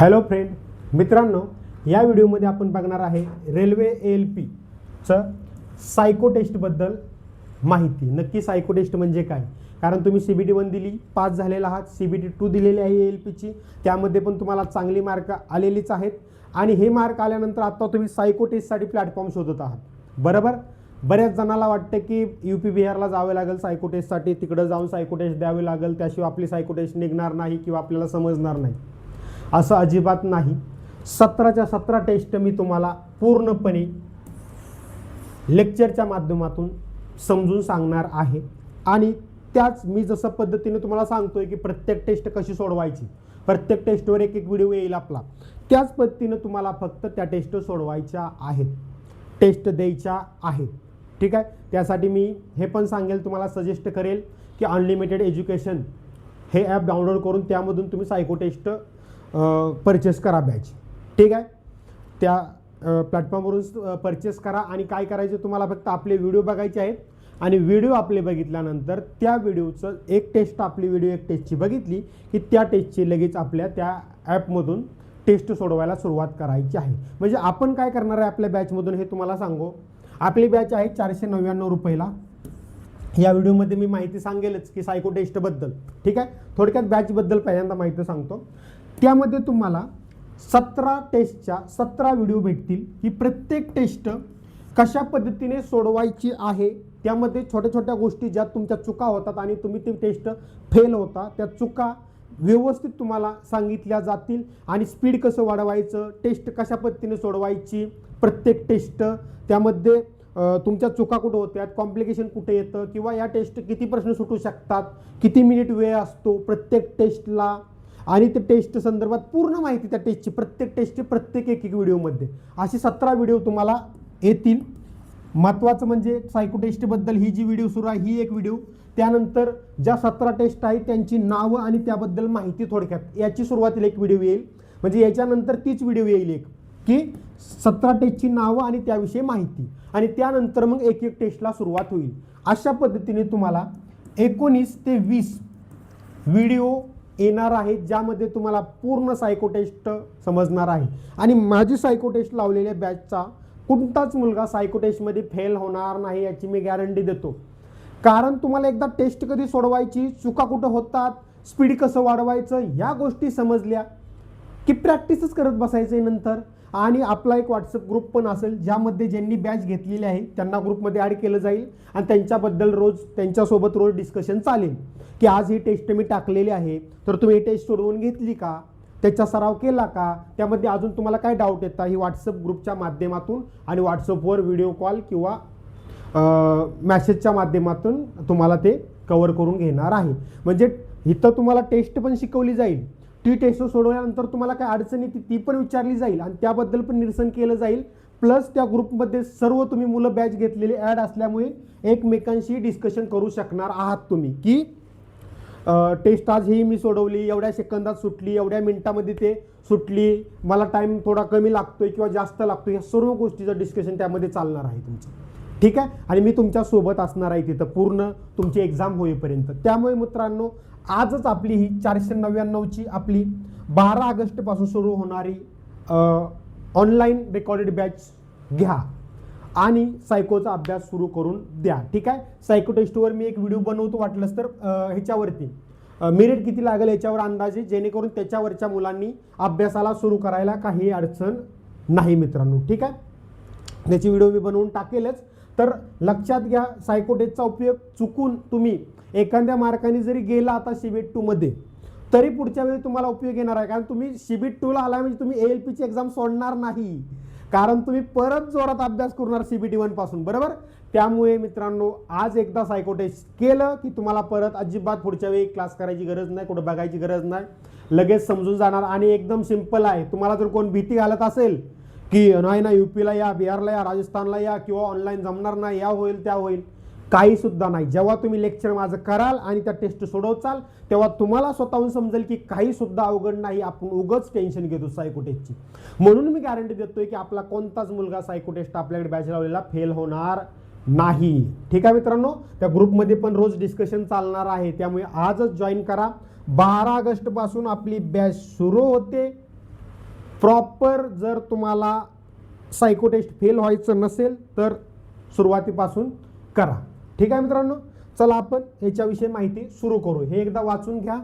Hello friend, मित्रांनो, या व्हिडिओमध्ये आपण बघणार आहे रेल्वे ALPचं सायको टेस्टबद्दल माहिती। नक्की सायको टेस्ट म्हणजे काय? कारण तुम्ही CBT 1 दिली, पास झालेला आहात, CBT 2 दिलेली आहे ALPची, त्यामध्ये पण तुम्हाला चांगली मार्क आलेलीच आहेत आणि हे मार्क आल्यानंतर आता तुम्ही सायको टेस्टसाठी प्लॅटफॉर्म शोधत आहात, बरोबर? बऱ्याच जणांना वाटतं की UP बिहारला जावे लागेल सायको टेस्टसाठी, तिकडे जाऊन सायको टेस्ट द्यावी लागेल, त्याशिवाय आपली सायको टेस्ट निघणार नाही किंवा आपल्याला समजणार नाही। असं अजिबात नाही। 17च्या 17 टेस्ट मी तुम्हाला पूर्णपणे लेक्चरच्या माध्यमातून समजून सांगणार आहे आणि त्याच मी जसं पद्धतीने तुम्हाला सांगतोय की प्रत्येक टेस्ट कशी सोडवायची, प्रत्येक टेस्टवर एक व्हिडिओ येईल आपला, त्याच पद्धतीने तुम्हाला फक्त त्या टेस्ट सोडवायच्या आहेत, टेस्ट द्यायच्या आहेत, ठीक आहे? त्यासाठी मी हे पण सांगेल, तुम्हाला सजेस्ट करेल की अनलिमिटेड एज्युकेशन हे ॲप डाउनलोड करून त्यामधून तुम्ही सायको टेस्ट परचेस करा बॅच, ठीक आहे? त्या प्लॅटफॉर्मवरून परचेस करा आणि काय करायचं, तुम्हाला फक्त आपले व्हिडिओ बघायचे आहेत आणि व्हिडिओ आपले बघितल्यानंतर त्या व्हिडिओचं एक टेस्ट, आपली व्हिडिओ एक टेस्टची बघितली की त्या टेस्टची लगेच आपल्या त्या ॲपमधून टेस्ट सोडवायला सुरुवात करायची आहे। म्हणजे आपण काय करणार आहे आपल्या बॅचमधून हे तुम्हाला सांगू। आपली बॅच आहे 499 रुपयाला। या व्हिडिओमध्ये मी माहिती सांगेलच की सायको टेस्टबद्दल, ठीक आहे? थोडक्यात बॅचबद्दल पहिल्यांदा माहिती सांगतो। त्यामध्ये तुम्हाला 17 टेस्टच्या 17 व्हिडिओ भेटतील की प्रत्येक टेस्ट कशा पद्धतीने सोडवायची आहे, त्यामध्ये छोट्या छोट्या गोष्टी ज्या तुमच्या चुका होतात आणि तुम्ही ती टेस्ट फेल होता, त्या चुका व्यवस्थित तुम्हाला सांगितल्या जातील आणि स्पीड कसं वाढवायचं, टेस्ट कशा पद्धतीने सोडवायची, प्रत्येक टेस्ट त्यामध्ये तुमच्या चुका कुठं होत्यात, कॉम्प्लिकेशन कुठे येतं किंवा या टेस्ट किती प्रश्न सुटू शकतात, किती मिनिट वेळ असतो प्रत्येक टेस्टला आणि ते टेस्ट संदर्भात पूर्ण माहिती त्या टेस्टची, प्रत्येक टेस्टची प्रत्येक एक व्हिडिओमध्ये अशी 17 व्हिडिओ तुम्हाला येतील। महत्त्वाचं म्हणजे सायको टेस्टबद्दल ही जी व्हिडिओ सुरू आहे ही एक व्हिडिओ, त्यानंतर ज्या 17 टेस्ट आहेत त्यांची नावं आणि त्याबद्दल माहिती थोडक्यात याची सुरुवातीला एक व्हिडिओ येईल, म्हणजे याच्यानंतर तीच व्हिडिओ येईल एक की 17 टेस्टची नावं आणि त्याविषयी माहिती आणि त्यानंतर मग एक एक टेस्टला सुरुवात होईल। अशा पद्धतीने तुम्हाला 19 ते 20 व्हिडिओ येणार आहे ज्यामध्ये तुम्हाला पूर्ण सायको टेस्ट समजणार आहे आणि माझी सायको टेस्ट लावलेल्या बॅचचा कोणताच मुलगा सायको टेस्टमध्ये फेल होणार नाही याची मी गॅरंटी देतो। कारण तुम्हाला एकदा टेस्ट कधी सोडवायची, चुका कुठं होतात, स्पीड कसं वाढवायचं, या गोष्टी समजल्या की प्रॅक्टिसच करत बसायचं नंतर। आणि आपला एक व्हॉट्सअप ग्रुप पण असेल ज्यामध्ये ज्यांनी बॅच घेतलेली आहे त्यांना ग्रुपमध्ये ॲड केलं जाईल आणि त्यांच्याबद्दल रोज त्यांच्यासोबत रोज डिस्कशन चालेल की आज ही टेस्ट मी टाकलेली आहे, तर तुम्ही ही टेस्ट सोडवून घेतली का, त्याचा सराव केला का, त्यामध्ये अजून तुम्हाला काय डाऊट येतात, ही व्हॉट्सअप ग्रुपच्या माध्यमातून आणि व्हॉट्सअपवर व्हिडिओ कॉल किंवा मॅसेजच्या माध्यमातून तुम्हाला ते कव्हर करून घेणार आहे। म्हणजे इथं तुम्हाला टेस्ट पण शिकवली जाईल, ती टेस्ट सोडवल्यानंतर तुम्हाला काय अडचण येते ती पण विचारली जाईल आणि त्याबद्दल पण निरसन केलं जाईल। प्लस त्या ग्रुपमध्ये सर्व तुम्ही मुलं बॅच घेतलेले ॲड असल्यामुळे एकमेकांशी डिस्कशन करू शकणार आहात तुम्ही की टेस्ट आज ही मी सोडवली, एवढ्या सेकंदात सुटली, एवढ्या मिनिटामध्ये ते सुटली, मला टाईम थोडा कमी लागतोय किंवा जास्त लागतोय, या सर्व गोष्टीचं डिस्कशन त्यामध्ये चालणार आहे तुमचं, ठीक आहे? आणि मी तुमच्या सोबत असणार आहे तिथं पूर्ण तुमची एक्झाम होईपर्यंत। त्यामुळे मित्रांनो, आजच आपली ही 499ची आपली 12 ऑगस्टपासून सुरू होणारी ऑनलाईन रेकॉर्डेड बॅच घ्या आणि सायकोचा अभ्यास सुरू करून द्या, ठीक आहे? सायको टेस्टवर मी एक व्हिडिओ बनवतो वाटलंच तर ह्याच्यावरती मेरिट किती लागेल याच्यावर अंदाजे, जेणेकरून त्याच्यावरच्या मुलांनी अभ्यासाला सुरू करायला काही अडचण नाही मित्रांनो, ठीक आहे? त्याची व्हिडिओ मी बनवून टाकेलच। तर लक्षात घ्या, सायको टेस्टचा उपयोग चुकून तुम्ही एखाद्या मार्काने जरी गेला आता CBT 2 मध्ये, तरी पुढच्या वेळी तुम्हाला उपयोग येणार आहे। कारण तुम्ही CBT 2 ला आला म्हणजे तुम्ही ALPची एक्झाम सोडणार नाही, कारण तुम्ही परत जोरात अभ्यास करणार CBT 1 पासून, बरोबर? त्यामुळे मित्रांनो, आज एकदा सायको टेस्ट केलं की तुम्हाला परत अजिबात पुढच्या वेळी क्लास करायची गरज नाही, कुठं बघायची गरज नाही, लगेच समजून जाणार आणि एकदम सिंपल आहे। तुम्हाला जर कोण भीती घालत असेल की नाही ना UPला या, बिहारला या, राजस्थानला या किंवा ऑनलाईन जमणार नाही, या होईल त्या होईल, काही सुद्धा नाही। जेव्हा तुम्ही लेक्चर माझं कराल आणि त्या टेस्ट सोडवचाल तेव्हा तुम्हाला स्वतःहून समजेल की काही सुद्धा अवघड नाही, आपण उगाच टेन्शन घेतो सायको टेस्टची। म्हणून मी गॅरंटी देतोय की आपला कोणताच मुलगा सायको टेस्ट आपल्याकडे बॅच लावलेला फेल होणार नाही, ठीक आहे मित्रांनो? त्या ग्रुपमध्ये पण रोज डिस्कशन चालणार आहे, त्यामुळे आजच जॉईन करा। 12 ऑगस्टपासून आपली बॅच सुरू होते प्रॉपर जर तुम्हाला सायको टेस्ट फेल व्हायचं नसेल तर सुरुवातीपासून करा. ठीक आहे मित्रांनो, चला आपण ह्याच्याविषयी माहिती सुरू करू. हे एकदा वाचून घ्या.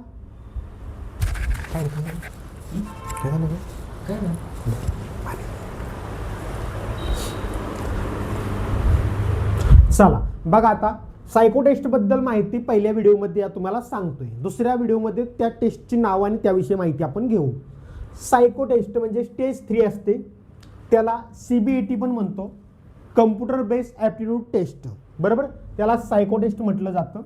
चला बघा, आता सायको टेस्ट बद्दल माहिती पहिल्या व्हिडिओमध्ये तुम्हाला सांगतोय. दुसऱ्या व्हिडिओमध्ये त्या टेस्टची नाव आणि त्याविषयी माहिती आपण घेऊ. सायको टेस्ट म्हणजे स्टेज 3 असते, त्याला CBET पण म्हणतो, कम्प्युटर बेस्ड ॲप्टिट्यूड टेस्ट. बरोबर, त्याला सायको टेस्ट म्हटलं जातं.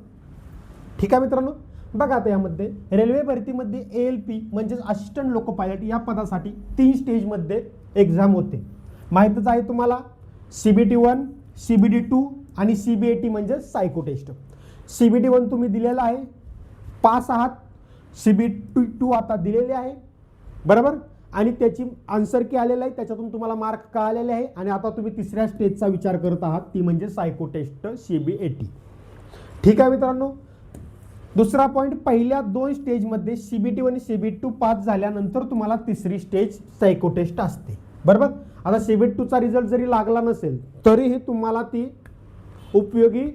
ठीक आहे मित्रांनो, बघा आता यामध्ये रेल्वे भरतीमध्ये ALP म्हणजेच असिस्टंट लोको पायलट या पदासाठी 3 स्टेजमध्ये एक्झाम होते. माहीतच आहे तुम्हाला, CBT1, CBT2 आणि CBAT म्हणजे सायको टेस्ट. CBT1 तुम्ही दिलेला आहे, पास आहात. CBT2 आता दिलेले आहे. बरोबर, आणि त्याची आन्सर की आलेला आहे, त्याच्यातून तुम्हाला मार्क का आलेले आहे. आणि आता तुम्ही तिसऱ्या स्टेजचा विचार करत आहात, ती म्हणजे सायको टेस्ट CBAT. ठीक आहे मित्रांनो, दुसरा पॉईंट, पहिल्या 2 स्टेजमध्ये CBT1 आणि CBT2 पास झाल्यानंतर तुम्हाला तिसरी स्टेज सायको टेस्ट असते. बरोबर, आता CBT2चा रिझल्ट जरी लागला नसेल तरीही तुम्हाला ती उपयोगी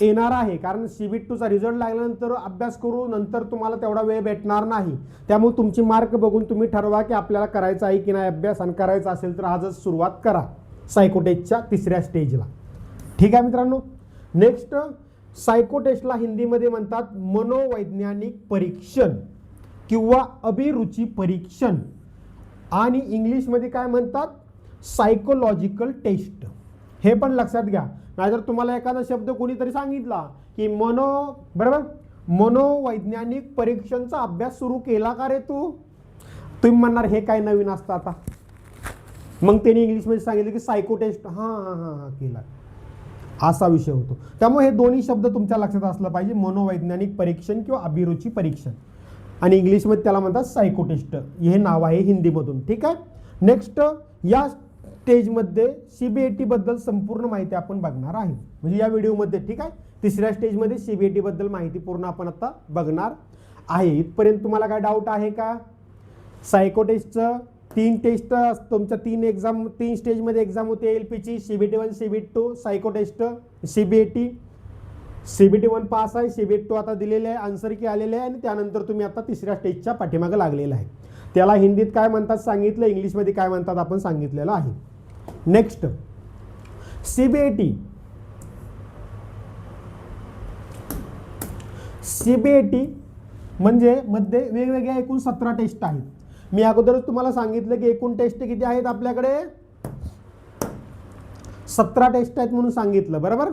येणार आहे, कारण CBT2चा रिझल्ट लागल्यानंतर अभ्यास करू नंतर तुम्हाला तेवढा वेळ भेटणार नाही. त्यामुळे तुमची मार्क बघून तुम्ही ठरवा की आपल्याला करायचा आहे की नाही अभ्यास, आणि करायचा असेल तर आजच सुरुवात करा सायको टेस्टच्या तिसऱ्या स्टेजला. ठीक आहे मित्रांनो, नेक्स्ट, सायको टेस्टला हिंदीमध्ये म्हणतात मनोवैज्ञानिक परीक्षण किंवा अभिरुची परीक्षण, आणि इंग्लिशमध्ये काय म्हणतात, सायकोलॉजिकल टेस्ट. हे पण लक्षात घ्या, नाहीतर तुम्हाला एखादा शब्द कोणीतरी सांगितला की बरोबर, मनोवैज्ञानिक परीक्षणचा अभ्यास सुरू केला का रे तू, तुम्ही म्हणणार हे काय नवीन असतं आता. मग त्यांनी इंग्लिशमध्ये सांगितलं की सायको टेस्ट, हां केला, असा विषय होतो. त्यामुळे हे दोन्ही शब्द तुमच्या लक्षात असलं पाहिजे, मनोवैज्ञानिक परीक्षण किंवा अभिरुची परीक्षण, आणि इंग्लिशमध्ये त्याला म्हणतात सायको टेस्ट, हे नाव आहे हिंदीमधून. ठीक आहे, नेक्स्ट, या स्टेजमध्ये CBAT बद्दल संपूर्ण माहिती आपण बघणार आहे, म्हणजे या व्हिडिओमध्ये. ठीक आहे, तिसऱ्या स्टेजमध्ये CBAT बद्दल माहिती पूर्ण आपण आता बघणार आहे. इथपर्यंत तुम्हाला काय डाऊट आहे का? सायको टेस्टचं 3 टेस्ट तुमच्या 3 स्टेजमध्ये एक्झाम होते ALPची, CBT1, CBT2, psycho test CBAT. CBT1 pass आहे, CBT2 आता दिलेले आहे, आन्सर की आलेले आहे, आणि त्यानंतर तुम्ही आता तिसऱ्या स्टेजच्या पाठीमागे लागलेला आहे. त्याला हिंदीत काय म्हणतात सांगितलं, इंग्लिशमध्ये काय म्हणतात आपण सांगितलेलं आहे. नेक्स्ट, CBAT म्हणजे मध्ये वेगवेगळ्या एकूण 17 टेस्ट आहेत. मी अगोदरच तुम्हाला सांगितलं की एकूण टेस्ट किती आहेत आपल्याकडे, 17 टेस्ट आहेत म्हणून सांगितलं. बरोबर,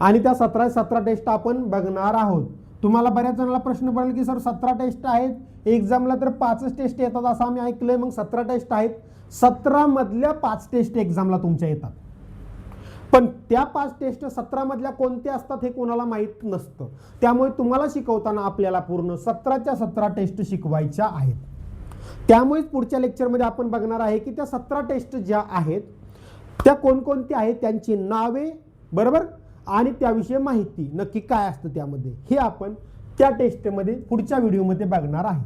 आणि त्या 17 टेस्ट आपण बघणार आहोत. तुम्हाला बऱ्याच जणांना प्रश्न पडेल की सर 17 टेस्ट आहेत, एक्झामला तर 5च टेस्ट येतात असं आम्ही ऐकलंय, मग 17 टेस्ट आहेत. 17 मधल्या 5 टेस्ट एक्झामला तुमच्या येतात, पण त्या 5 टेस्ट 17 मधल्या कोणत्या असतात हे कोणाला माहीत नसतं. त्यामुळे तुम्हाला शिकवताना आपल्याला पूर्ण 17च्या 17 टेस्ट शिकवायच्या आहेत. त्यामुळे पुढच्या लेक्चरमध्ये आपण बघणार आहे की त्या 17 टेस्ट ज्या आहेत त्या कोणकोणत्या आहेत, त्यांची नावे, बरोबर, आणि त्याविषयी माहिती नक्की काय असतं त्यामध्ये, हे आपण त्या टेस्टमध्ये पुढच्या व्हिडिओमध्ये बघणार आहे.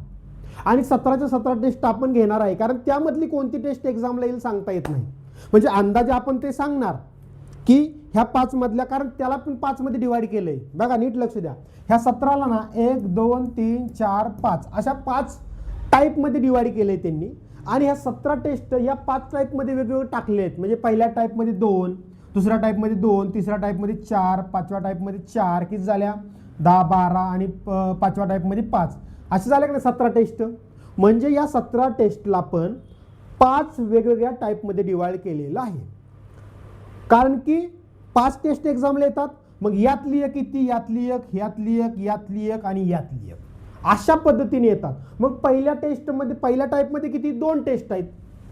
आणि 17च्या 17 टेस्ट आपण घेणार आहे, कारण त्यामधली कोणती टेस्ट एक्झामला येईल सांगता येत नाही. म्हणजे अंदाजे आपण ते सांगणार की ह्या 5 मधल्या, कारण त्याला पण 5 मध्ये डिवाइड केलंय. बघा नीट लक्ष द्या, ह्या 17ला ना 1 2 3 4 5 अशा 5 टाईपमध्ये डिवाइड केलंय त्यांनी, आणि ह्या 17 टेस्ट या 5 टाईपमध्ये वेगवेगळे टाकले आहेत. म्हणजे पहिल्या टाईपमध्ये 2, दुसऱ्या टाईपमध्ये 2, तिसऱ्या टाईपमध्ये 4, 5व्या टाईपमध्ये 4, किती झाल्या 10 12, आणि 5व्या टाईपमध्ये 5, असे झाले का 17 टेस्ट. म्हणजे या 17 टेस्टला पण 5 वेगवेगळ्या टाईपमध्ये डिवाइड केलेलं आहे, कारण की 5 टेस्ट एक्झामला येतात. मग यातली एक किती, यातली एक, यातली एक, यातली एक, आणि यातली एक, अशा पद्धतीने येतात. मग पहिल्या टेस्टमध्ये पहिल्या टाईपमध्ये किती 2 टेस्ट आहेत,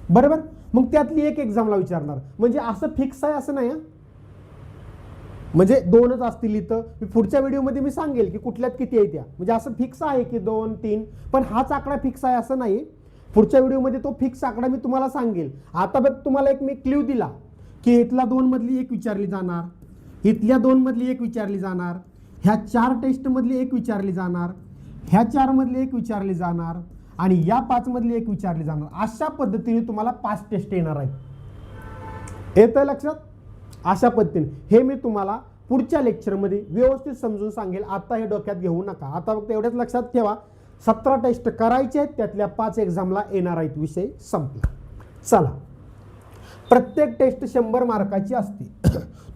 बरोबर, मग त्यातली एक एक्झामला विचारणार. म्हणजे असं फिक्स आहे असं नाही, म्हणजे 2च असतील. इथं पुढच्या व्हिडिओमध्ये मी सांगेल की कुठल्यात किती आहे त्या, म्हणजे असं फिक्स आहे की 2 3, पण हाच आकडा फिक्स आहे असं नाही. पुढच्या व्हिडिओमध्ये तो फिक्स आकडा मी तुम्हाला सांगेल. आता बघ तुम्हाला एक मी क्ल्यू दिला की इथला 2 मधली एक विचारली जाणार, इथल्या 2 मधली एक विचारली जाणार, ह्या 4 टेस्ट मधली एक विचारली जाणार, ह्या 4 मधली एक विचारली जाणार, आणि या 5 मधली एक विचारली जाणार. अशा पद्धतीने तुम्हाला 5 टेस्ट येणार आहेत. येतंय लक्षात? अशा पद्धतीने हे मी तुम्हाला पुढच्या लेक्चरमध्ये व्यवस्थित समजून सांगेल. आता हे डोक्यात घेऊ नका. आता फक्त एवढ्याच लक्षात ठेवा, 17 टेस्ट करायचे आहेत, त्यातल्या 5 एक्झामला येणार आहेत. विषय संपला. चला, प्रत्येक टेस्ट 100 मार्काची असते.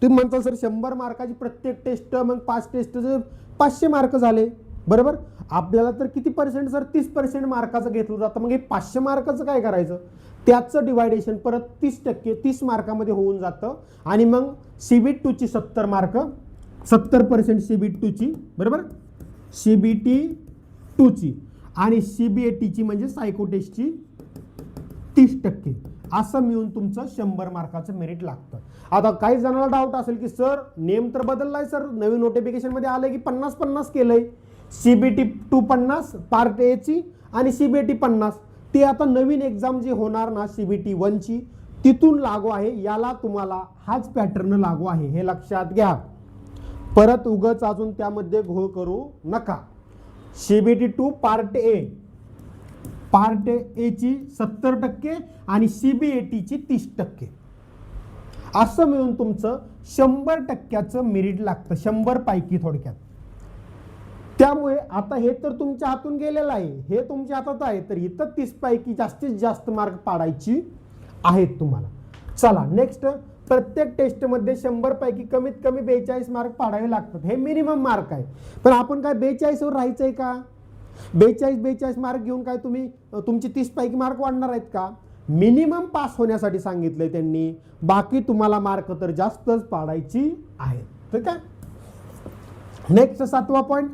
तुम्ही म्हणता सर 100 मार्काची प्रत्येक टेस्ट, मग 5 टेस्ट 500 मार्क झाले, बरोबर. आपल्याला तर किती पर्सेंट सर 30% मार्काचं घेतलं जातं. मग हे 500 मार्काचं काय करायचं, त्याचं डिवायडेशन परत 30% 30 मार्कामध्ये होऊन जातं. आणि मग CBT2ची 70 मार्क, 70% CBT2ची, बरोबर, CBT2ची आणि CBATची म्हणजे सायको टेस्टची 30%, असं मिळून तुमचं 100 मार्काचं मेरिट लागतं. आता काही जणांना डाऊट असेल की सर नेम तर बदललाय, सर नवीन नोटिफिकेशनमध्ये आलंय की 50-50 केलंय, CBT2 50 पार्ट ए ची आणि CBAT 50. ते आता नवीन एक्झाम जी होणार ना CBT1ची, तिथून लागू आहे. याला तुम्हाला हाच पॅटर्न लागू आहे, हे लक्षात घ्या. परत उगच अजून त्यामध्ये घोळ करू नका. CBT2 पार्ट ए ची 70% आणि CBATची 30%, असं मिळून तुमचं 100% मेरिट लागतं, 100 पैकी थोडक्यात. त्यामुळे आता हे तर तुमच्या हातून गेलेलं आहे, हे तुमच्या हातात आहे, तर इथं 30 पैकी जास्तीत जास्त मार्क पाडायची आहेत तुम्हाला. चला नेक्स्ट, प्रत्येक टेस्टमध्ये 100 पैकी कमीत कमी 42 मार्क पाडावे लागतात. हे मिनिमम मार्क आहे. पण आपण काय 42 वर राहायचंय का? 42 मार्क घेऊन काय तुम्ही तुमची 30 पैकी मार्क वाढणार आहेत का? मिनिमम पास होण्यासाठी सांगितलंय त्यांनी, बाकी तुम्हाला मार्क तर जास्तच पाडायची आहेत. ठीक आहे. नेक्स्ट 7वा पॉइंट,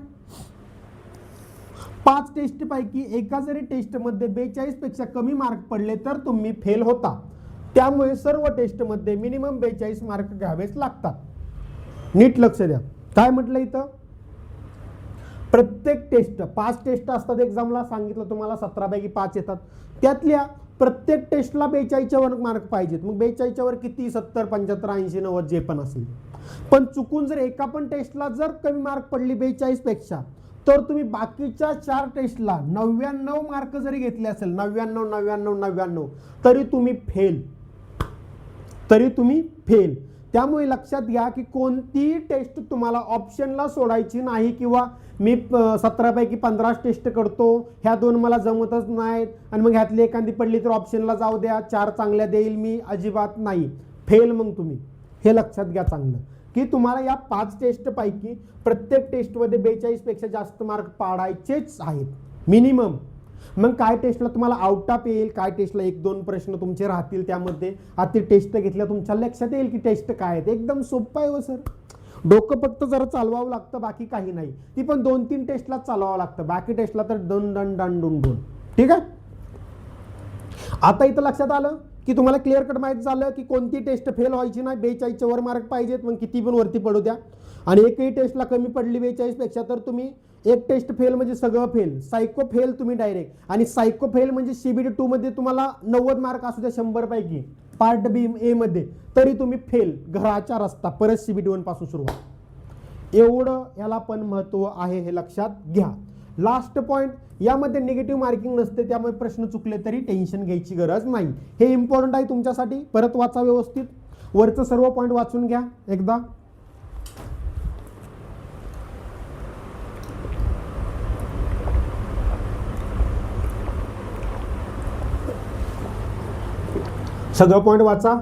5 टेस्ट पैकी एका जरी टेस्टमध्ये 42 पेक्षा कमी मार्क पडले तर तुम्ही फेल होता. त्यामुळे सर्व टेस्टमध्ये मिनिमम 42 मार्क घ्यावेच लागतात. नीट लक्ष द्या. काय म्हटलं इथं, प्रत्येक टेस्ट 5 टेस्ट असतात एक्झामला, सांगितलं तुम्हाला 17 पैकी 5 येतात. त्यातल्या प्रत्येक टेस्टला 42च्या वर मार्क पाहिजेत. मग 42च्या वर किती, 70, 75, 80, 90 जे पण असेल. पण चुकून जर एका पण टेस्टला जर कमी मार्क पडली 42 पेक्षा, तर तुम्ही बाकीच्या 4 टेस्टला 99 मार्क जरी घेतले असेल, 99, 99, 99, तरी तुम्ही फेल. त्यामुळे लक्षात घ्या की कोणतीही टेस्ट तुम्हाला ऑप्शनला सोडायची नाही, किंवा मी 17 पैकी 15 टेस्ट करतो, ह्या 2 मला जमतच नाहीत आणि मग ह्यातली एखादी पडली तर ऑप्शनला जाऊ द्या, 4 चांगल्या देईल मी, अजिबात नाही. फेल मग तुम्ही. हे लक्षात घ्या चांगलं की तुम्हाला या 5 टेस्ट पैकी प्रत्येक टेस्टमध्ये 42 पेक्षा जास्त मार्क पाडायचेच आहेत मिनिमम. मग काय टेस्टला तुम्हाला आउट ऑफ येईल, काय टेस्टला 1-2 प्रश्न तुमचे राहतील, त्यामध्ये आता टेस्ट घेतल्या तुमच्या लक्षात येईल की टेस्ट काय आहेत. एकदम सोपं आहे हो सर. डोकं फक्त जरा चालवावं लागतं, बाकी काही नाही. ती पण 2-3 टेस्टला चालवावं लागतं, बाकी टेस्टला तर दन. ठीक आहे. आता इथं लक्षात आलं की तुम्हाला क्लिअर कट माहिती झालं की कोणती टेस्ट फेल व्हायची नाही, 42च्या वर मार्क पाहिजेत, मग किती पण वरती पडू द्या. आणि एकही टेस्टला कमी पडली 42 पेक्षा तर तुम्ही एक टेस्ट फेल म्हणजे सगळं फेल, सायको फेल तुम्ही डायरेक्ट. आणि सायको फेल म्हणजे CBT2 मध्ये तुम्हाला 90 मार्क असू द्या 100 पैकी, पार्ट बी ए मध्ये, तरी तुम्ही फेल, घराचा रस्ता, परत CBT1 पासून सुरुवात. एवढं याला पण महत्व आहे, हे लक्षात घ्या. लास्ट पॉइंट, यामध्ये निगेटिव्ह मार्किंग नसते, त्यामुळे प्रश्न चुकले तरी टेन्शन घ्यायची गरज नाही. हे इम्पॉर्टंट आहे तुमच्यासाठी. परत वाचा व्यवस्थित, वरचं सर्व पॉइंट वाचून घ्या एकदा. सगळं पॉइंट वाचा.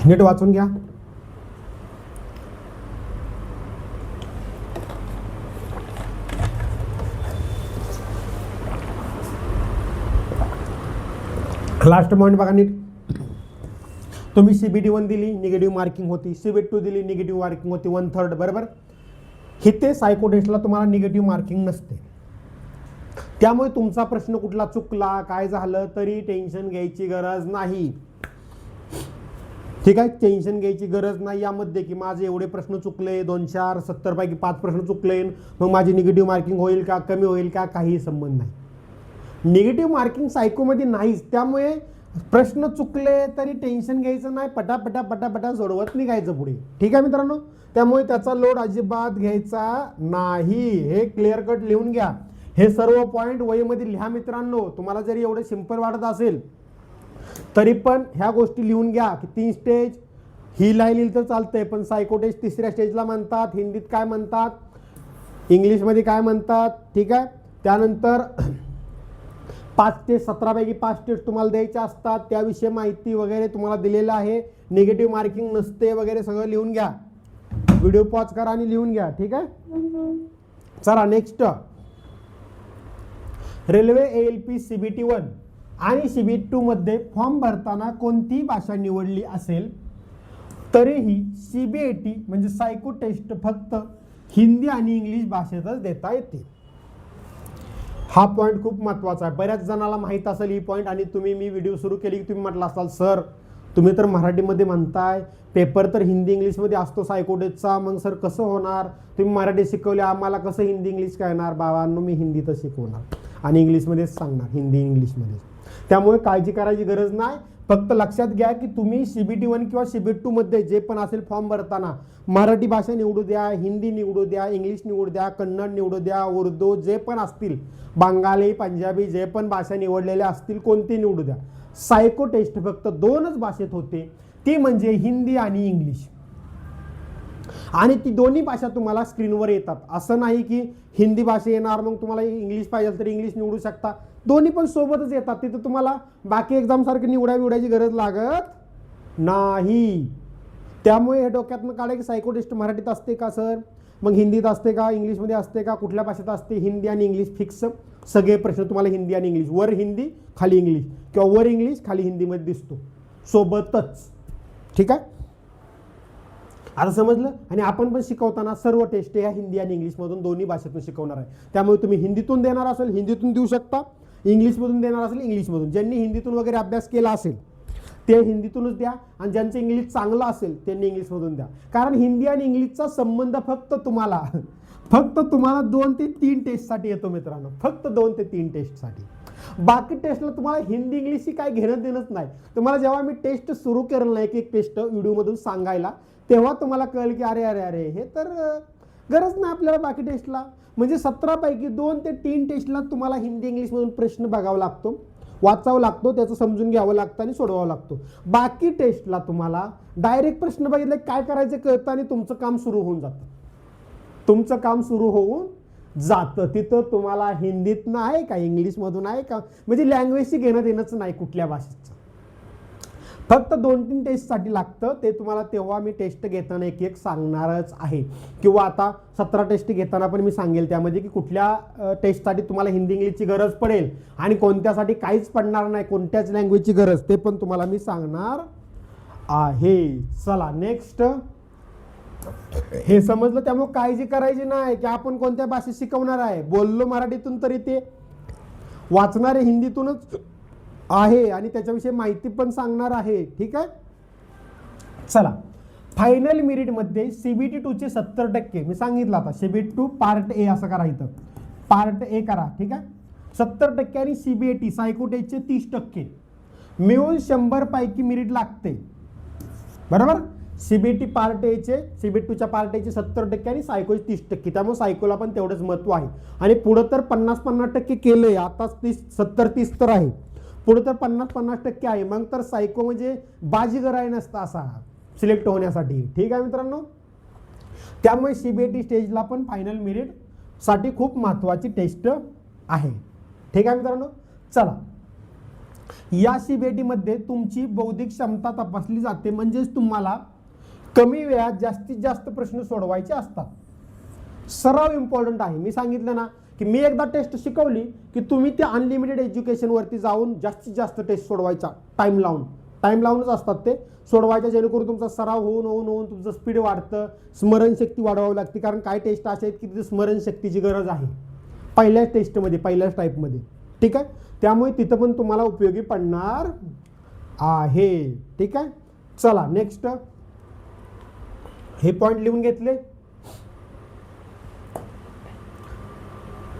नीट वाचून घ्या. लास्ट पॉइंट बघा नीट. तुम्ही CBT1 दिली, निगेटिव्ह मार्किंग होती. CBT2 दिली, निगेटिव्ह मार्किंग होती 1/3, बरोबर. इथे सायको टेस्टला तुम्हाला निगेटिव्ह मार्किंग नसते. त्यामुळे तुमचा प्रश्न कुठला चुकला, काय झालं तरी टेन्शन घ्यायची गरज नाही. ठीक आहे, टेन्शन घ्यायची गरज नाही यामध्ये की माझे एवढे प्रश्न चुकले, 2-4, 70 पैकी 5 प्रश्न चुकले, मग माझी निगेटिव्ह मार्किंग होईल का, कमी होईल का, काही संबंध नाही. निगेटिव्ह मार्किंग सायकोमध्ये नाहीच. त्यामुळे प्रश्न चुकले तरी टेन्शन घ्यायचं नाही, पटापटा पटापटा सोडवत निघायचं पुढे. ठीक आहे मित्रांनो, त्यामुळे त्याचा लोड अजिबात घ्यायचा नाही. हे क्लिअर कट लिहून घ्या. हे सर्व पॉईंट वहीमध्ये लिहा मित्रांनो. तुम्हाला जरी एवढं सिंपल वाटत असेल तरी पण ह्या गोष्टी लिहून घ्या की 3 स्टेज ही लिहिली तर चालतंय, पण सायको टेस्ट 3ऱ्या स्टेजला म्हणतात. हिंदीत काय म्हणतात, इंग्लिशमध्ये काय म्हणतात. ठीक आहे. त्यानंतर 5 टेस्ट 17 पैकी 5 टेस्ट तुम्हाला द्यायच्या असतात. त्याविषयी माहिती वगैरे तुम्हाला दिलेलं आहे. निगेटिव्ह मार्किंग नसते वगैरे सगळं लिहून घ्या. व्हिडिओ पॉज करा आणि लिहून घ्या. ठीक आहे. चला नेक्स्ट, रेल्वे ALP CBT 1 आणि CBT 2 मध्ये फॉर्म भरताना कोणतीही भाषा निवडली असेल तरीही CBAT म्हणजे सायको टेस्ट फक्त हिंदी आणि इंग्लिश भाषेतच देता येते. हा पॉईंट खूप महत्त्वाचा आहे. बऱ्याच जणाला माहीत असेल ही पॉईंट, आणि मी व्हिडिओ सुरू केली की तुम्ही म्हटलं असाल सर तुम्ही तर मराठीमध्ये म्हणताय, पेपर तर हिंदी इंग्लिशमध्ये असतो सायको टेस्टचा, मग सर कसं होणार, तुम्ही मराठी शिकवले आम्हाला कसं हिंदी इंग्लिश कळणार. बाबांनो मी हिंदीतच शिकवणार आणि इंग्लिशमध्येच सांगणार, हिंदी इंग्लिशमध्ये. त्यामुळे काळजी करायची गरज नाही. फक्त लक्षात घ्या की तुम्ही CBT 1 किंवा CBT 2 मध्ये जे पण असेल फॉर्म भरताना मराठी भाषा निवडू द्या, हिंदी निवडू द्या, इंग्लिश निवडू द्या, कन्नड निवडू द्या, उर्दू जे पण असतील, बंगाली पंजाबी जे पण भाषा निवडलेल्या असतील कोणती निवडू द्या, सायको टेस्ट फक्त 2च भाषेत होते, ती म्हणजे हिंदी आणि इंग्लिश. आणि ती दोन्ही भाषा तुम्हाला स्क्रीनवर येतात. असं नाही की हिंदी भाषा येणार मग तुम्हाला इंग्लिश पाहिजे तर इंग्लिश निवडू शकता. दोन्ही पण सोबतच येतात. तिथं तुम्हाला बाकी एक्झाम सारखी निवडायची गरज लागत नाही. त्यामुळे हे डोक्यातनं काढा की सायको टेस्ट मराठीत असते का सर, मग हिंदीत असते का, इंग्लिशमध्ये असते का, कुठल्या भाषेत असते. हिंदी आणि इंग्लिश फिक्स. सगळे प्रश्न तुम्हाला हिंदी आणि इंग्लिश, वर हिंदी खाली इंग्लिश किंवा वर इंग्लिश खाली हिंदीमध्ये दिसतो सोबतच. ठीक आहे. आता समजलं. आणि आपण पण शिकवताना सर्व टेस्ट ह्या हिंदी आणि इंग्लिशमधून दोन्ही भाषेतून शिकवणार आहे. त्यामुळे तुम्ही हिंदीतून देणार असेल हिंदीतून देऊ शकता, इंग्लिशमधून देणार असेल इंग्लिशमधून. ज्यांनी हिंदीतून वगैरे अभ्यास केला असेल ते हिंदीतूनच द्या, आणि ज्यांचं इंग्लिश चांगलं असेल त्यांनी इंग्लिशमधून द्या. कारण हिंदी आणि इंग्लिशचा संबंध फक्त तुम्हाला 2 ते 3 टेस्टसाठी येतो मित्रांनो. फक्त 2 ते 3 टेस्टसाठी. बाकी टेस्टला तुम्हाला हिंदी इंग्लिशशी काय घेणं देणंच नाही. तुम्हाला जेव्हा मी टेस्ट सुरू केलं नाही एक टेस्ट व्हिडिओमधून सांगायला, तेव्हा तुम्हाला कळेल की अरे अरे अरे हे तर गरज नाही आपल्याला बाकी टेस्टला. म्हणजे 17 पैकी 2 ते 3 टेस्टला तुम्हाला हिंदी इंग्लिशमधून प्रश्न बघावा लागतो, वाचावं लागतो, त्याचं समजून घ्यावं लागतं आणि सोडवावं लागतो. बाकी टेस्टला तुम्हाला डायरेक्ट प्रश्न बघितले काय करायचं कळतं आणि तुमचं काम सुरू होऊन जातं. तिथं तुम्हाला हिंदीतनं आहे का इंग्लिशमधून आहे का म्हणजे लँग्वेजशी घेणं देणंच नाही कुठल्या भाषेचं. फक्त 2-3 टेस्टसाठी लागतं. ते तुम्हाला तेव्हा मी टेस्ट घेताना एक सांगणारच आहे, किंवा आता 17 टेस्ट घेताना पण मी सांगेल त्यामध्ये की कुठल्या टेस्टसाठी तुम्हाला हिंदी इंग्लिशची गरज पडेल आणि कोणत्यासाठी काहीच पडणार नाही, कोणत्याच लँग्वेजची गरज, ते पण तुम्हाला मी सांगणार आहे. चला नेक्स्ट. हे समजलं. त्यामुळे काळजी करायची नाही की आपण कोणत्या भाषेत शिकवणार आहे. बोललो मराठीतून तरी ते वाचणारे हिंदीतूनच आहे आणि त्याच्याविषयी माहिती पण सांगणार आहे. ठीक आहे. चला फायनल मेरिटमध्ये CBT 2 चे 70% मी सांगितलं. आता CBT 2 पार्ट ए असं करा, इथं पार्ट ए करा. ठीक आहे. 70% आणि CBAT सायको टेस्टचे 30% मिळून 100 पैकी मेरिट लागते. बरोबर. CBT पार्ट एचे CBT 2च्या पार्ट एचे 70% आणि सायकोचे 30%. त्यामुळे सायकोला पण तेवढंच महत्व आहे. आणि पुढं तर 50-50% केलंय. आता 70-30 तर आहे, पुढे तर 50-50% आहे. मग तर सायको म्हणजे बाजीगर आहे नसता असा सिलेक्ट होण्यासाठी. ठीक आहे मित्रांनो. त्यामुळे CBT स्टेजला पण फायनल मेरिट साठी खूप महत्त्वाची टेस्ट आहे. ठीक आहे मित्रांनो. चला या CBT मध्ये तुमची बौद्धिक क्षमता तपासली जाते. म्हणजेच तुम्हाला कमी वेळात जास्तीत जास्त प्रश्न सोडवायचे असतात. सराव इम्पॉर्टंट आहे. मी सांगितलं ना की मी एकदा टेस्ट शिकवली की तुम्ही त्या अनलिमिटेड एज्युकेशनवरती जाऊन जास्तीत जास्त टेस्ट सोडवायचा टाइम लावूनच असतात ते सोडवायच्या, जेणेकरून तुमचा सराव होऊन तुमचं स्पीड वाढतं, स्मरणशक्ती वाढवावी लागते. कारण काही टेस्ट असे आहेत की तिथे स्मरणशक्तीची गरज आहे पहिल्याच टेस्टमध्ये, पहिल्याच टाईपमध्ये. ठीक आहे. त्यामुळे तिथं पण तुम्हाला उपयोगी पडणार आहे. ठीक आहे. चला नेक्स्ट. हे पॉइंट लिहून घेतले.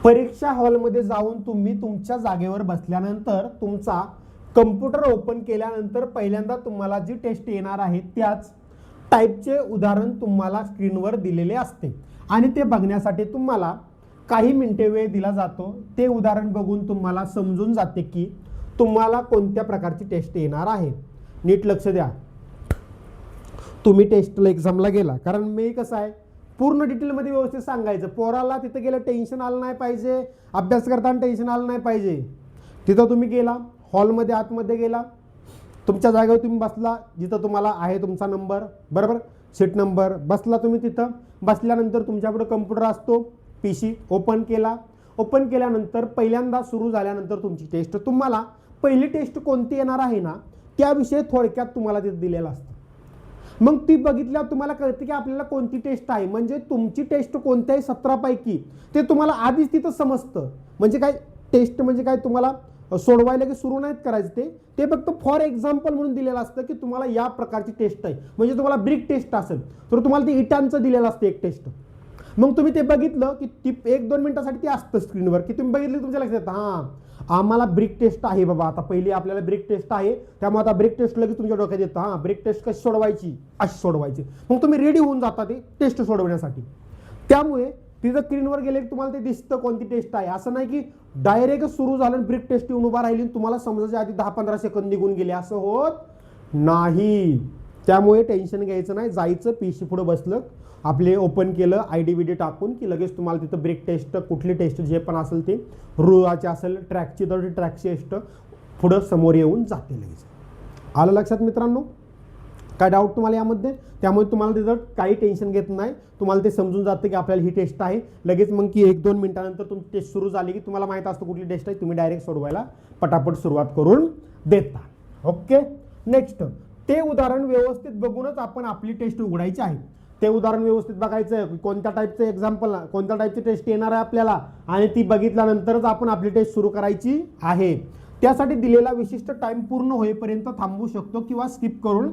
परीक्षा हॉलमध्ये जाऊन तुम्ही तुमच्या जागेवर बसल्यानंतर तुमचा कम्प्युटर ओपन केल्यानंतर पहिल्यांदा तुम्हाला जी टेस्ट येणार आहे त्याच टाईपचे उदाहरण तुम्हाला स्क्रीनवर दिलेले असते आणि ते बघण्यासाठी तुम्हाला काही मिनिटे वेळ दिला जातो. ते उदाहरण बघून तुम्हाला समजून जाते की तुम्हाला कोणत्या प्रकारची टेस्ट येणार आहे. नीट लक्ष द्या. तुम्ही टेस्टला एक्झामला गेला, कारण मी कसं आहे पूर्ण डिटेलमध्ये व्यवस्थित सांगायचं. पोराला तिथं गेलं टेन्शन आलं नाही पाहिजे, अभ्यास करताना टेन्शन आलं नाही पाहिजे. तिथं तुम्ही गेला, हॉलमध्ये आतमध्ये गेला, तुमच्या जागेवर तुम्ही बसला, जिथं तुम्हाला आहे तुमचा नंबर, बरोबर सीट नंबर, बसला तुम्ही तिथं. बसल्यानंतर तुमच्याकडे कम्प्युटर असतो, PC ओपन केला. ओपन केल्यानंतर पहिल्यांदा सुरू झाल्यानंतर तुमची टेस्ट, तुम्हाला पहिली टेस्ट कोणती येणार आहे ना त्याविषयी थोडक्यात तुम्हाला तिथं दिलेलं असतं. मग ती बघितल्यावर तुम्हाला कळते की आपल्याला कोणती टेस्ट आहे, म्हणजे तुमची टेस्ट कोणत्याही 17 पैकी ते तुम्हाला आधीच तिथं समजतं. म्हणजे काय टेस्ट म्हणजे काय, तुम्हाला सोडवायला की सुरू नाहीत करायचं, ते फक्त फॉर एक्झाम्पल म्हणून दिलेलं असतं की तुम्हाला या प्रकारची टेस्ट आहे. म्हणजे तुम्हाला ब्रिक टेस्ट असेल तर तुम्हाला ते इटांचं दिलेलं असतं एक टेस्ट. मग तुम्ही ते बघितलं की ती 1-2 मिनिटासाठी ती असतं स्क्रीनवर, की तुम्ही बघितलं तुमच्या लक्षात येतं हां आम्हाला ब्रिक टेस्ट आहे बाबा, आता पहिली आपल्याला ब्रिक टेस्ट आहे, त्यामुळे आता ब्रिक टेस्ट लगेच तुमच्या डोक्यात येतं हां ब्रिक टेस्ट कशी सोडवायची, अशी सोडवायची. मग तुम्ही रेडी होऊन जाता ते टेस्ट सोडवण्यासाठी. त्यामुळे तिथं स्क्रीनवर गेले की तुम्हाला ते दिसतं कोणती टेस्ट आहे. असं नाही की डायरेक्ट सुरू झालं ब्रिक टेस्ट येऊन उभा राहिली तुम्हाला समजायच्या आधी 10-15 सेकंद निघून गेले, असं होत नाही. त्यामुळे टेन्शन घ्यायचं नाही, जायचं PC पुढे बसलं, आपले ओपन केलं ID टाकून की लगेच तुम्हाला तिथं ब्रेक टेस्ट कुठली टेस्ट जे पण असेल ते रुळाची असेल ट्रॅकची तर ट्रॅकची टेस्ट पुढं समोर येऊन जाते लगेच. आलं लक्षात मित्रांनो? काय डाऊट तुम्हाला यामध्ये? त्यामुळे तुम्हाला तिथं काही टेन्शन घेत नाही, तुम्हाला ते समजून जातं की आपल्याला ही टेस्ट आहे. लगेच मग की 1-2 मिनिटानंतर तुमची टेस्ट सुरू झाली की तुम्हाला माहीत असतं कुठली टेस्ट आहे, तुम्ही डायरेक्ट सोडवायला पटापट सुरुवात करून देता. ओके. नेक्स्ट, ते उदाहरण व्यवस्थित बघूनच आपण आपली टेस्ट उघडायची आहे. ते उदाहरण व्यवस्थित बघायचं आहे, कोणत्या टाईपचं एक्झाम्पल, कोणत्या टाईपची टेस्ट येणार आहे आपल्याला, आणि ती बघितल्यानंतरच आपण आपली टेस्ट सुरू करायची आहे. त्यासाठी दिलेला विशिष्ट टाइम पूर्ण होईपर्यंत थांबू शकतो किंवा स्किप करून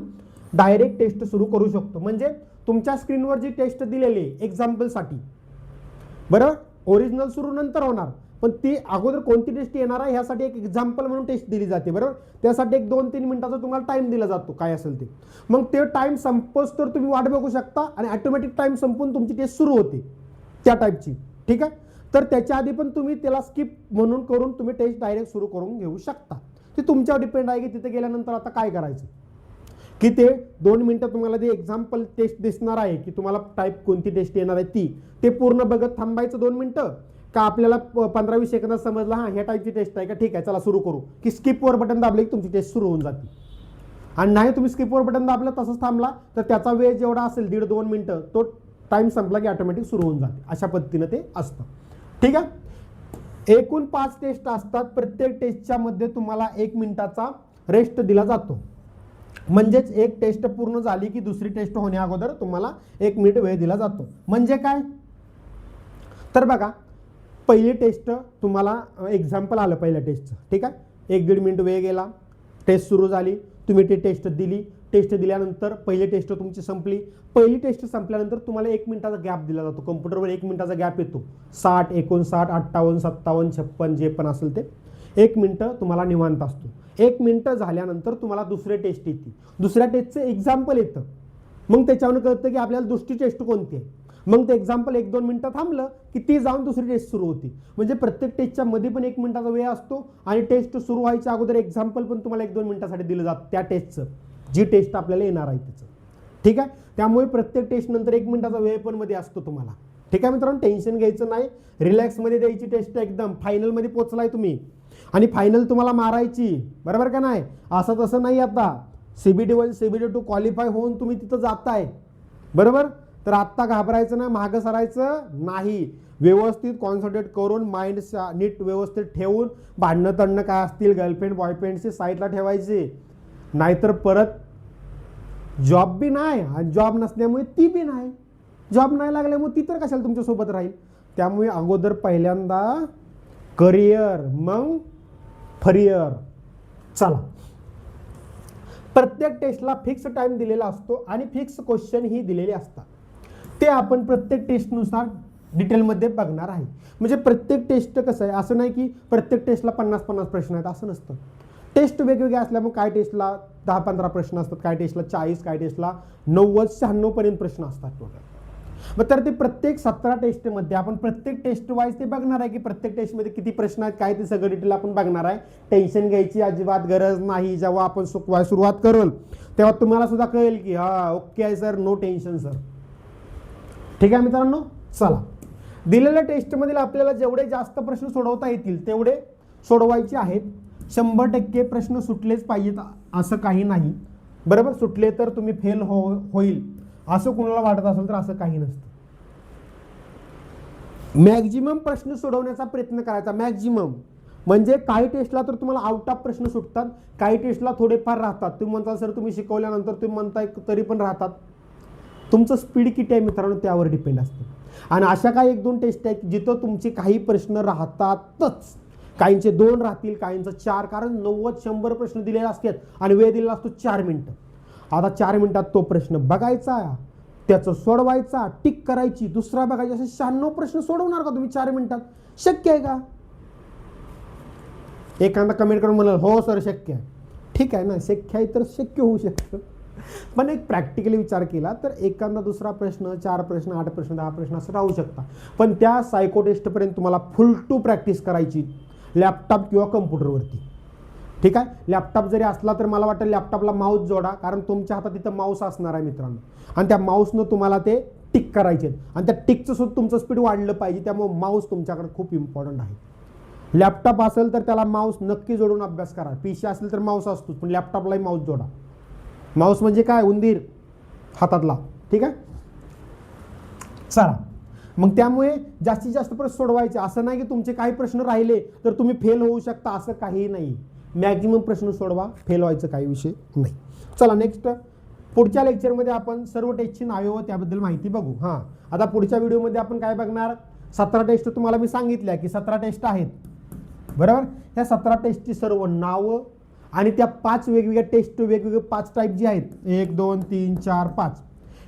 डायरेक्ट टेस्ट सुरू करू शकतो. म्हणजे तुमच्या स्क्रीनवर जी टेस्ट दिलेली आहे एक्झाम्पलसाठी, बरोबर, ओरिजिनल सुरू नंतर होणार, पण ती अगोदर कोणती टेस्ट येणार आहे ह्यासाठी एक एक्झाम्पल म्हणून टेस्ट दिली जाते, बरोबर. त्यासाठी एक 2-3 मिनिटाचा तुम्हाला टाइम दिला जातो, काय असेल ते. मग ते टाइम संपोज तर तुम्ही वाट बघू शकता आणि ऑटोमॅटिक टाइम संपून तुमची टेस्ट सुरू होते त्या टाईपची, ठीक आहे. तर त्याच्या आधी पण तुम्ही त्याला स्किप म्हणून करून तुम्ही टेस्ट डायरेक्ट सुरू करून घेऊ शकता. ते तुमच्यावर डिपेंड आहे की तिथे गेल्यानंतर आता काय करायचं, की ते 2 मिनिटं तुम्हाला ते एक्झाम्पल टेस्ट दिसणार आहे की तुम्हाला टाईप कोणती टेस्ट येणार आहे ते पूर्ण बघत थांबायचं 2 मिनिटं, का आपल्याला 15-20 सेकंदात समजलं हां ह्या टाईपची टेस्ट आहे का, ठीक आहे चला सुरू करू, की स्किपवर बटन दाबले की तुमची टेस्ट सुरू होऊन जाते. आणि नाही तुम्ही स्किपवर बटन दाबलं तसंच थांबला तर त्याचा वेळ जेवढा असेल 1.5-2 मिनिटं तो टाइम संपला की ऑटोमॅटिक सुरू होऊन जाते. अशा पद्धतीनं ते असतं, ठीक आहे. एकूण 5 टेस्ट असतात. प्रत्येक टेस्टच्या मध्ये तुम्हाला 1 मिनिटाचा रेस्ट दिला जातो. म्हणजेच एक टेस्ट पूर्ण झाली की दुसरी टेस्ट होण्या अगोदर तुम्हाला 1 मिनिट वेळ दिला जातो. म्हणजे काय, तर बघा पहिली टेस्ट तुम्हाला एक्झाम्पल आलं पहिल्या टेस्टचं, ठीक आहे. 1-1.5 मिनिट वेळ गेला, टेस्ट सुरू झाली, तुम्ही ती टेस्ट दिली. टेस्ट दिल्यानंतर पहिली टेस्ट तुमची संपली. पहिली टेस्ट संपल्यानंतर तुम्हाला 1 मिनिटाचा गॅप दिला जातो. कम्प्युटरवर 1 मिनिटाचा गॅप येतो. 60, 59, 58, 57, 56 जे पण असेल ते 1 मिनिटं तुम्हाला निवांत असतो. 1 मिनिटं झाल्यानंतर तुम्हाला दुसरे टेस्ट येते. दुसऱ्या टेस्टचं एक्झाम्पल येतं. मग त्याच्यावर कळतं की आपल्याला दुसरी टेस्ट कोणती आहे. मग ते एक्झाम्पल 1-2 मिनिटं थांबलं की ती जाऊन दुसरी टेस्ट सुरू होती. म्हणजे प्रत्येक टेस्टच्या मध्ये पण 1 मिनिटाचा वेळ असतो आणि टेस्ट सुरू व्हायच्या अगोदर एक्झाम्पल पण तुम्हाला 1-2 मिनिटासाठी दिलं जातं त्या टेस्टचं, जी टेस्ट आपल्याला येणार आहे त्याचं, ठीक आहे. त्यामुळे प्रत्येक टेस्ट नंतर 1 मिनिटाचा वेळ पण मध्ये असतो तुम्हाला, ठीक आहे मित्रांनो. टेन्शन घ्यायचं नाही, रिलॅक्समध्ये द्यायची टेस्ट, एकदम फायनलमध्ये पोहोचलाय तुम्ही आणि फायनल तुम्हाला मारायची, बरोबर का नाही. असं तसं नाही, आता CBT1 CBT2 क्वालिफाय होऊन तुम्ही तिथं जाताय, बरोबर. तर आत्ता घाबरायचं नाही, मागं सरायचं नाही. व्यवस्थित कॉन्सन्ट्रेट करून माइंड नीट व्यवस्थित ठेवून भांडणं तडणं काय असतील गर्लफ्रेंड बॉयफ्रेंडची साईडला ठेवायचे, नाहीतर परत जॉब बी नाही आणि जॉब नसल्यामुळे ती बी नाही, जॉब नाही लागल्यामुळे ती तर कशाला तुमच्यासोबत राहील. त्यामुळे अगोदर पहिल्यांदा करिअर मग फरियर. चला, प्रत्येक टेस्टला फिक्स टाइम दिलेला असतो आणि फिक्स क्वेश्चन ही दिलेले असतात. ते आपण प्रत्येक टेस्टनुसार डिटेलमध्ये बघणार आहे. म्हणजे प्रत्येक टेस्ट कसं आहे, असं नाही की प्रत्येक टेस्टला 50-50 प्रश्न आहेत असं नसतं. टेस्ट वेगवेगळ्या असल्यामुळे काय टेस्टला 10-15 प्रश्न असतात, काय टेस्टला 40, काय टेस्टला 90-96 पर्यंत प्रश्न असतात टोटल. मग तर ते प्रत्येक 17 टेस्टमध्ये आपण प्रत्येक टेस्ट वाईज ते बघणार आहे की प्रत्येक टेस्टमध्ये किती प्रश्न आहेत, काय ते सगळं डिटेल आपण बघणार आहे. टेन्शन घ्यायची अजिबात गरज नाही. जेव्हा आपण सुरुवात करेल तेव्हा तुम्हाला सुद्धा कळेल की हा ओके आहे सर, नो टेन्शन सर. ठीक आहे मित्रांनो, चला दिलेल्या टेस्टमधील आपल्याला जेवढे जास्त प्रश्न सोडवता येतील तेवढे सोडवायचे आहेत. 100% प्रश्न सुटलेच पाहिजेत असं काही नाही, बरोबर. सुटले तर तुम्ही फेल होईल असं कुणाला वाटत असेल तर असं काही नसतं. मॅक्झिमम प्रश्न सोडवण्याचा प्रयत्न करायचा. मॅक्झिमम म्हणजे काही टेस्टला तर तुम्हाला आउट ऑफ प्रश्न सुटतात, काही टेस्टला थोडेफार राहतात. तुम्ही म्हणता सर तुम्ही शिकवल्यानंतर तुम्ही म्हणताय तरी पण राहतात. तुमचं स्पीड किती आहे मित्रांनो त्यावर डिपेंड असतं. आणि अशा काही 1-2 टेस्ट आहेत जिथं तुमचे काही प्रश्न राहतातच. काहींचे 2 राहतील, काहींचं 4, कारण 90-100 प्रश्न दिलेले असतात आणि वेळ दिलेला असतो 4 मिनिटं. आता 4 मिनिटात तो प्रश्न बघायचा, त्याचं सोडवायचा, टिक करायची, दुसरा बघायचा, असे 96 प्रश्न सोडवणार का तुम्ही 4 मिनिटात? शक्य आहे का? एखादा कमेंट करून म्हणाल हो सर शक्य आहे. ठीक आहे ना, शक्य आहे तर शक्य होऊ शकतं. पण एक प्रॅक्टिकली विचार केला तर एखादा दुसरा प्रश्न, 4 प्रश्न, 8 प्रश्न, 10 प्रश्न असं राहू शकता. पण त्या सायको टेस्टपर्यंत तुम्हाला फुल टू प्रॅक्टिस करायची लॅपटॉप किंवा कम्प्युटरवरती. ठीक आहे. लॅपटॉप जरी असला तर मला वाटतं लॅपटॉपला माऊस जोडा, कारण तुमच्या हातात तिथं माऊस असणार आहे मित्रांनो. आणि त्या माऊसनं तुम्हाला ते टिक करायचे आणि त्या टिकचं सुद्धा तुमचं स्पीड वाढलं पाहिजे. त्यामुळे माऊस तुमच्याकडे खूप इम्पॉर्टंट आहे. लॅपटॉप असेल तर त्याला माऊस नक्की जोडून अभ्यास करा. पीसी असेल तर माऊस असतोच, पण लॅपटॉपलाही माऊस जोडा. माऊस म्हणजे काय, उंदीर हातातला. ठीक आहे. चला मग त्यामुळे जास्तीत जास्त प्रश्न सोडवायचे. असं नाही की तुमचे काही प्रश्न राहिले तर तुम्ही फेल होऊ शकता, असं काही नाही. मॅक्झिमम प्रश्न सोडवा, फेल व्हायचं काही विषय नाही. चला नेक्स्ट, पुढच्या लेक्चरमध्ये आपण सर्व टेस्टची नावे व त्याबद्दल माहिती बघू. हां, आता पुढच्या व्हिडिओमध्ये आपण काय बघणार, 17 टेस्ट तुम्हाला मी सांगितल्या की 17 टेस्ट आहेत, बरोबर. त्या 17 टेस्टची सर्व नावं आणि त्या 5 वेगवेगळ्या टेस्ट, वेगवेगळे 5 टाईप जे आहेत, 1, 2, 3, 4, 5,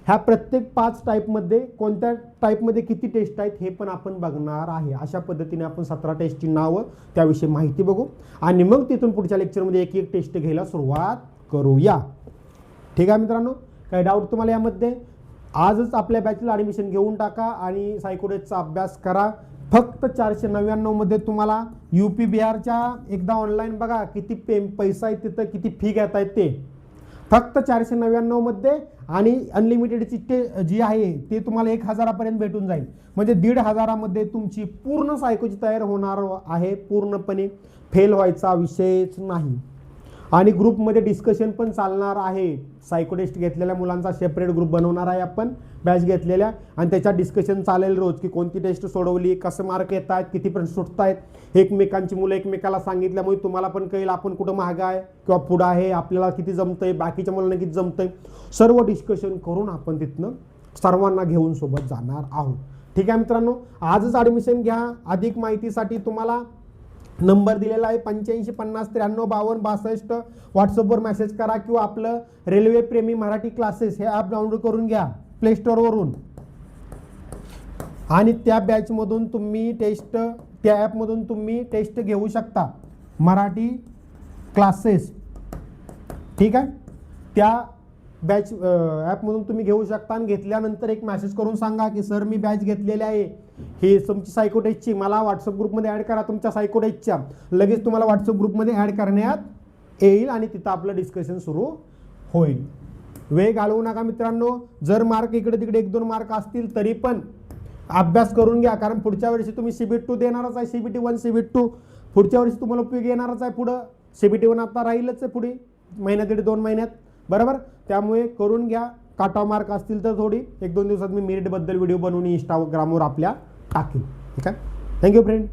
ह्या प्रत्येक 5 टाईपमध्ये कोणत्या टाईपमध्ये किती टेस्ट आहेत हे पण आपण बघणार आहे. अशा पद्धतीने आपण 17 टेस्टची नावं त्याविषयी माहिती बघू आणि मग तिथून पुढच्या लेक्चरमध्ये एक एक टेस्ट घ्यायला सुरुवात करूया. ठीक आहे मित्रांनो, काही डाऊट तुम्हाला यामध्ये? आजच आपल्या बॅचला ॲडमिशन घेऊन टाका आणि सायकोडेटचा अभ्यास करा. फक्त 499 मध्ये तुम्हाला UP बिहारच्या एकदा ऑनलाईन बघा किती पैसा आहे तिथं, किती फी घेत आहेत ते. फक्त 499 मध्ये आणि अनलिमिटेडची जी आहे ते तुम्हाला 1000 भेटून जाईल. म्हणजे 1500 मध्ये तुमची पूर्ण सायकोची तयार होणार आहे. पूर्णपणे फेल व्हायचा विषयच नाही. आणि ग्रुपमध्ये डिस्कशन पण चालणार आहे. सायको टेस्ट घेतलेल्या मुलांचा सेपरेट ग्रुप बनवणार आहे आपण बॅच घेतलेल्या, आणि त्याच्यात डिस्कशन चालेल रोज की कोणती टेस्ट सोडवली, कसं मार्क येत आहेत, किती प्रश्न सुटत आहेत. एकमेकांची मुलं एकमेकाला सांगितल्यामुळे तुम्हाला पण कळेल आपण कुठं मागं आहे किंवा पुढं आहे, आपल्याला किती जमतंय, बाकीच्या मुलांना किती जमतंय. सर्व डिस्कशन करून आपण तिथनं सर्वांना घेऊन सोबत जाणार आहोत. ठीक आहे मित्रांनो, आजच ॲडमिशन घ्या. अधिक माहितीसाठी तुम्हाला नंबर दिलेला आहे 85 50 93 52 62. व्हॉट्सअपवर मेसेज करा किंवा आपलं रेल्वे प्रेमी मराठी क्लासेस हे ॲप डाउनलोड करून घ्या प्ले स्टोअरवरून. आणि त्या बॅचमधून तुम्ही त्या ॲपमधून तुम्ही टेस्ट घेऊ शकता, मराठी क्लासेस. ठीक आहे, त्या बॅच ॲपमधून तुम्ही घेऊ शकता. आणि घेतल्यानंतर एक मेसेज करून सांगा की सर मी बॅच घेतलेली आहे, ही तुमची सायको टेस्टची, मला व्हॉट्सअप ग्रुपमध्ये ॲड करा तुमच्या सायको टेस्टच्या. लगेच तुम्हाला व्हॉट्सअप ग्रुपमध्ये ॲड करण्यात येईल आणि तिथं आपलं डिस्कशन सुरू होईल. वेळ घालवू नका मित्रांनो. जर मार्क इकडे तिकडे 1-2 मार्क असतील तरी पण अभ्यास करून घ्या, कारण पुढच्या वर्षी तुम्ही CBT 2 देणारच आहे. CBT 1 CBT 2 पुढच्या वर्षी तुम्हाला उपयोग येणारच आहे. पुढं CBT 1 आता राहीलच आहे पुढे महिन्यात 1-2 महिन्यात, बरोबर. त्यामुळे करून घ्या. काट ऑफ मार्क असतील तर थोडी 1-2 दिवसात मी मेरिटबद्दल व्हिडिओ बनवून इंस्टाग्रामवर आपल्या टाकेल. ठीक आहे. Thank you friend.